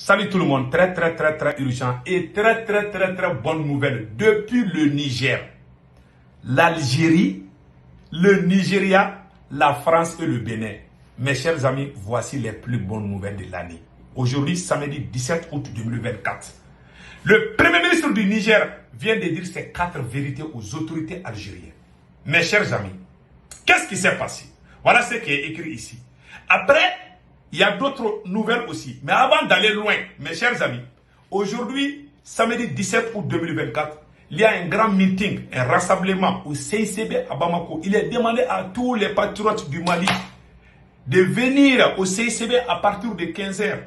Salut tout le monde, très urgent et très bonne nouvelle depuis le Niger, l'Algérie, le Nigeria, la France et le Bénin. Mes chers amis, voici les plus bonnes nouvelles de l'année. Aujourd'hui, samedi 17 août 2024. Le Premier ministre du Niger vient de dire ses 4 vérités aux autorités algériennes. Mes chers amis, qu'est-ce qui s'est passé? Voilà ce qui est écrit ici. Après, il y a d'autres nouvelles aussi. Mais avant d'aller loin, mes chers amis, aujourd'hui, samedi 17 août 2024, il y a un grand meeting, un rassemblement au CICB à Bamako. Il est demandé à tous les patriotes du Mali de venir au CICB à partir de 15h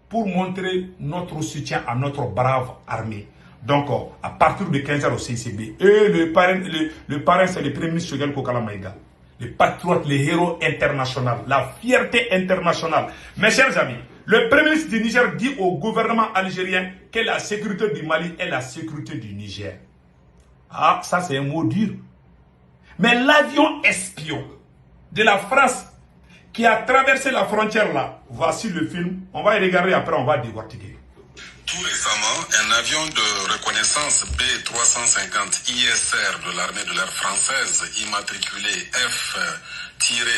pour montrer notre soutien à notre brave armée. Donc, à partir de 15h au CICB. Et le parrain c'est le Premier ministre Choguel Kokala Maïga. Les patriotes, les héros internationaux, la fierté internationale. Mes chers amis, le Premier ministre du Niger dit au gouvernement algérien que la sécurité du Mali est la sécurité du Niger. Ah, ça c'est un mot dur. Mais l'avion espion de la France qui a traversé la frontière là, voici le film. On va y regarder après, on va décortiquer. Tout récemment, un avion de reconnaissance B350 ISR de l'armée de l'air française, immatriculé F-GIEE,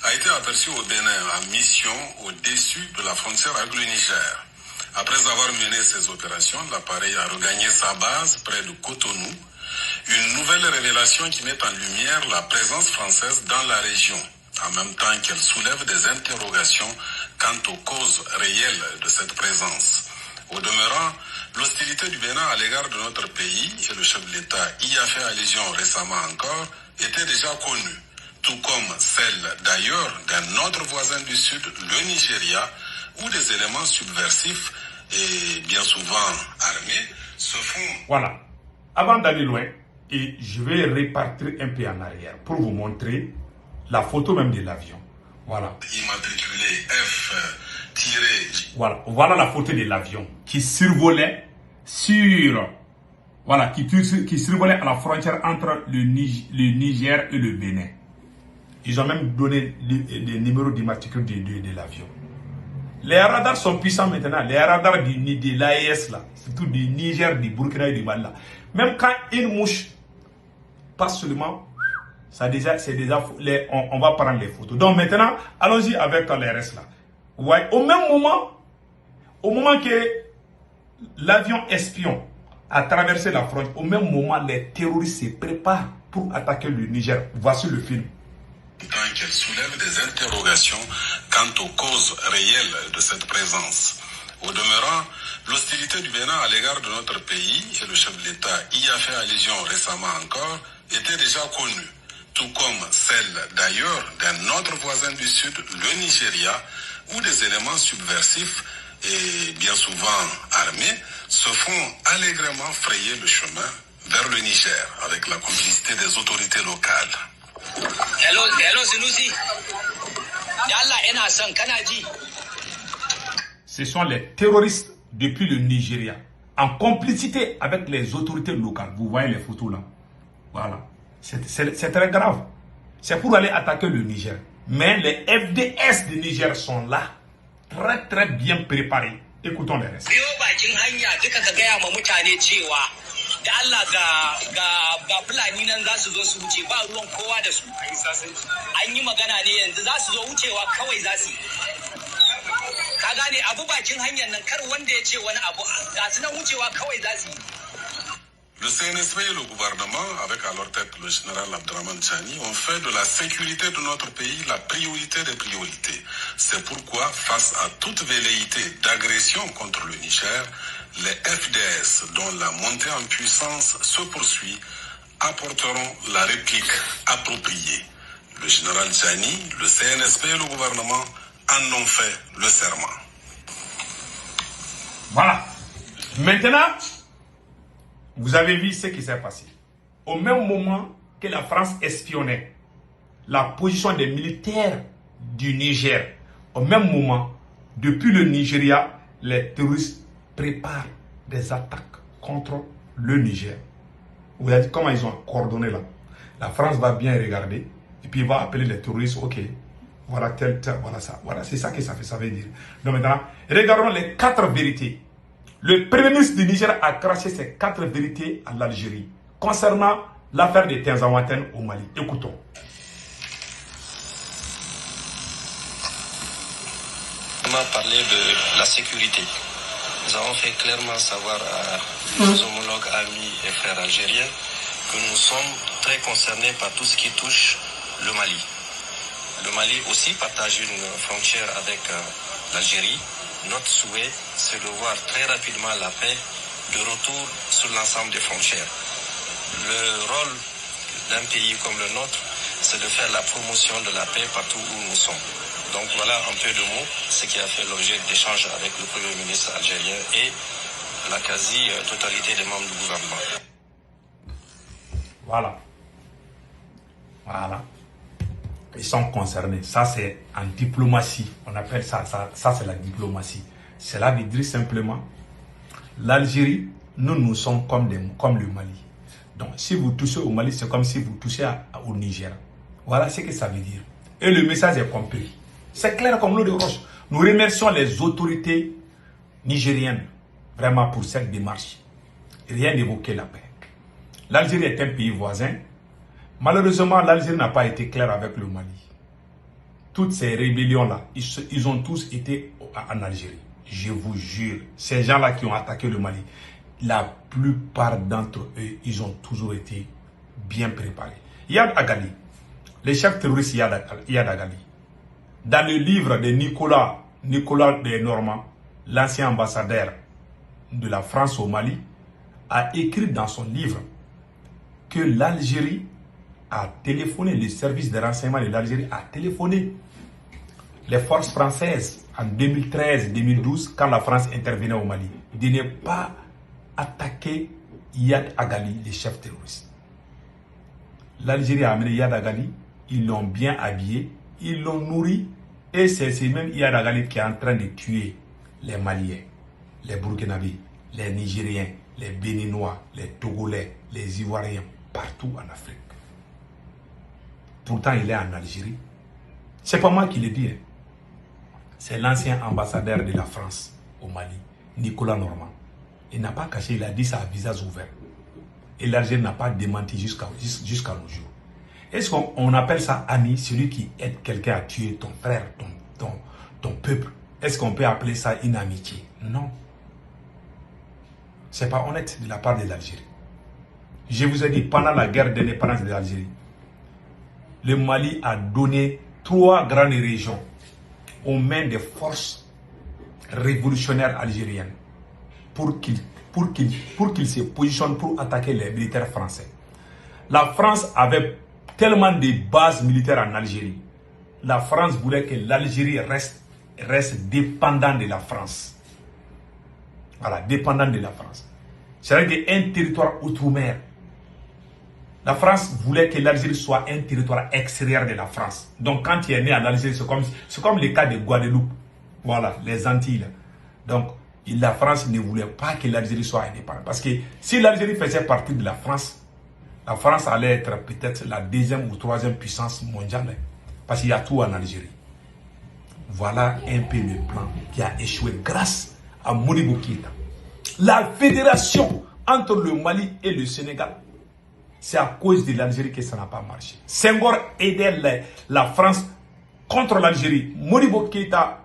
a été aperçu au Bénin en mission au-dessus de la frontière avec le Niger. Après avoir mené ses opérations, l'appareil a regagné sa base près de Cotonou. Une nouvelle révélation qui met en lumière la présence française dans la région, en même temps qu'elle soulève des interrogations quant aux causes réelles de cette présence. Au demeurant, l'hostilité du Bénin à l'égard de notre pays, et le chef de l'État y a fait allusion récemment encore, était déjà connue, tout comme celle d'ailleurs d'un autre voisin du Sud, le Nigeria, où des éléments subversifs et bien souvent armés se font... Voilà. Avant d'aller loin, et je vais repartir un peu en arrière pour vous montrer la photo même de l'avion. Voilà. Immatriculé F- Voilà la photo de l'avion qui survolait sur... Voilà, qui survolait à la frontière entre le Niger et le Bénin. Ils ont même donné les numéros d'immatricule de l'avion. Les radars sont puissants maintenant. Les radars de l'AES là, surtout du Niger, du Burkina et du Mali là. Même quand une mouche passe seulement, on va prendre les photos. Donc maintenant, allons-y avec les restes là. Ouais, au moment que l'avion espion a traversé la frontière, au même moment, les terroristes se préparent pour attaquer le Niger. Voici le film. Tant qu'elle soulève des interrogations quant aux causes réelles de cette présence. Au demeurant, l'hostilité du Bénin à l'égard de notre pays, et le chef de l'État y a fait allusion récemment encore, était déjà connue, tout comme celle d'ailleurs d'un autre voisin du Sud, le Nigeria, où des éléments subversifs et bien souvent armés se font allègrement frayer le chemin vers le Niger avec la complicité des autorités locales. Hello, Sinusi. Ce sont les terroristes depuis le Nigeria, en complicité avec les autorités locales. Vous voyez les photos là. Voilà. C'est très grave. C'est pour aller attaquer le Niger. Mais les FDS du Niger sont là, très bien préparés. Écoutons les restes. Da Allah ga fulani nan za su zo su wuce ba ruwan kowa da su an yi magana ne yanzu za su zo wucewa kawai za su ka gane abu bakin hanyar nan kar wanda ya ce wani abu ga su nan wucewa kawai za su. Le CNSP et le gouvernement, avec à leur tête le général Abdraman Chani, ont fait de la sécurité de notre pays la priorité des priorités. C'est pourquoi, face à toute velléité d'agression contre le Niger, les FDS, dont la montée en puissance se poursuit, apporteront la réplique appropriée. Le général Chani, le CNSP et le gouvernement en ont fait le serment. Voilà. Maintenant, vous avez vu ce qui s'est passé. Au même moment que la France espionnait la position des militaires du Niger, au même moment, depuis le Nigeria, les terroristes préparent des attaques contre le Niger. Vous voyez comment ils ont coordonné là. La France va bien regarder et puis va appeler les terroristes. Ok, Voilà, voilà ça. Voilà, c'est ça que ça veut dire. Donc maintenant, regardons les 4 vérités. Le premier ministre du Niger a craché ces 4 vérités à l'Algérie concernant l'affaire de Tinzaouaten au Mali. Écoutons. On a parlé de la sécurité. Nous avons fait clairement savoir à nos homologues, amis et frères algériens que nous sommes très concernés par tout ce qui touche le Mali. Le Mali aussi partage une frontière avec l'Algérie. Notre souhait, c'est de voir très rapidement la paix de retour sur l'ensemble des frontières. Le rôle d'un pays comme le nôtre, c'est de faire la promotion de la paix partout où nous sommes. Donc voilà un peu de mots, ce qui a fait l'objet d'échanges avec le Premier ministre algérien et la quasi-totalité des membres du gouvernement. Voilà. Voilà. Ils sont concernés. Ça, c'est en diplomatie. On appelle ça c'est la diplomatie. Cela veut dire simplement, l'Algérie, nous sommes comme le Mali. Donc, si vous touchez au Mali, c'est comme si vous touchez au Niger. Voilà ce que ça veut dire. Et le message est compris. C'est clair comme l'eau de roche. Nous remercions les autorités nigériennes, vraiment, pour cette démarche. Rien d'évoquer la paix. L'Algérie est un pays voisin. Malheureusement, l'Algérie n'a pas été claire avec le Mali. Toutes ces rébellions-là, ils ont tous été en Algérie. Je vous jure, ces gens-là qui ont attaqué le Mali, la plupart d'entre eux, ils ont toujours été bien préparés. Yad Agali, le chef terroriste Yad Agali, dans le livre de Nicolas de Normand, l'ancien ambassadeur de la France au Mali, a écrit dans son livre que l'Algérie a téléphoné, le service de renseignement de l'Algérie a téléphoné les forces françaises en 2013-2012, quand la France intervenait au Mali, de ne pas attaquer Yad Agali, le chef terroriste. L'Algérie a amené Yad Agali, ils l'ont bien habillé, ils l'ont nourri, et c'est même Yad Agali qui est en train de tuer les Maliens, les Burkinabés, les Nigériens, les Béninois, les Togolais, les Ivoiriens, partout en Afrique. Pourtant, il est en Algérie. C'est pas moi qui le dis. C'est l'ancien ambassadeur de la France au Mali, Nicolas Normand. Il n'a pas caché, il a dit ça à visage ouvert. Et l'Algérie n'a pas démenti jusqu'à nos jours. Est-ce qu'on appelle ça ami, celui qui aide quelqu'un à tuer ton frère, ton peuple? Est-ce qu'on peut appeler ça une amitié? Non. C'est pas honnête de la part de l'Algérie. Je vous ai dit, pendant la guerre d'indépendance de l'Algérie, le Mali a donné 3 grandes régions aux mains des forces révolutionnaires algériennes pour qu'ils se positionnent pour attaquer les militaires français. La France avait tellement de bases militaires en Algérie. La France voulait que l'Algérie reste dépendante de la France. Voilà, dépendante de la France. C'est-à-dire qu'un territoire outre-mer. La France voulait que l'Algérie soit un territoire extérieur de la France. Donc quand il est né en Algérie, c'est comme le cas de Guadeloupe. Voilà, les Antilles. Donc la France ne voulait pas que l'Algérie soit indépendante. Parce que si l'Algérie faisait partie de la France allait être peut-être la 2e ou 3e puissance mondiale. Parce qu'il y a tout en Algérie. Voilà un peu le plan qui a échoué grâce à Modibo Keïta. La fédération entre le Mali et le Sénégal, c'est à cause de l'Algérie que ça n'a pas marché. Senghor aidait la France contre l'Algérie. Modibo Keïta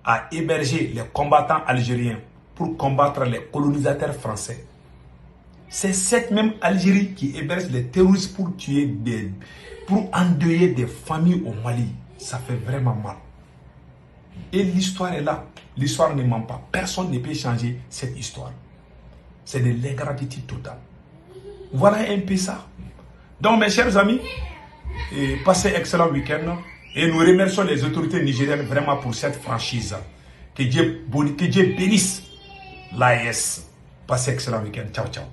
a hébergé les combattants algériens pour combattre les colonisateurs français. C'est cette même Algérie qui héberge les terroristes pour endeuiller des familles au Mali. Ça fait vraiment mal. Et l'histoire est là. L'histoire ne ment pas. Personne ne peut changer cette histoire. C'est de l'ingratitude totale. Voilà un peu ça. Donc mes chers amis, passez un excellent week-end. Et nous remercions les autorités nigériennes vraiment pour cette franchise. Que Dieu bénisse l'AES. Passez un excellent week-end. Ciao, ciao.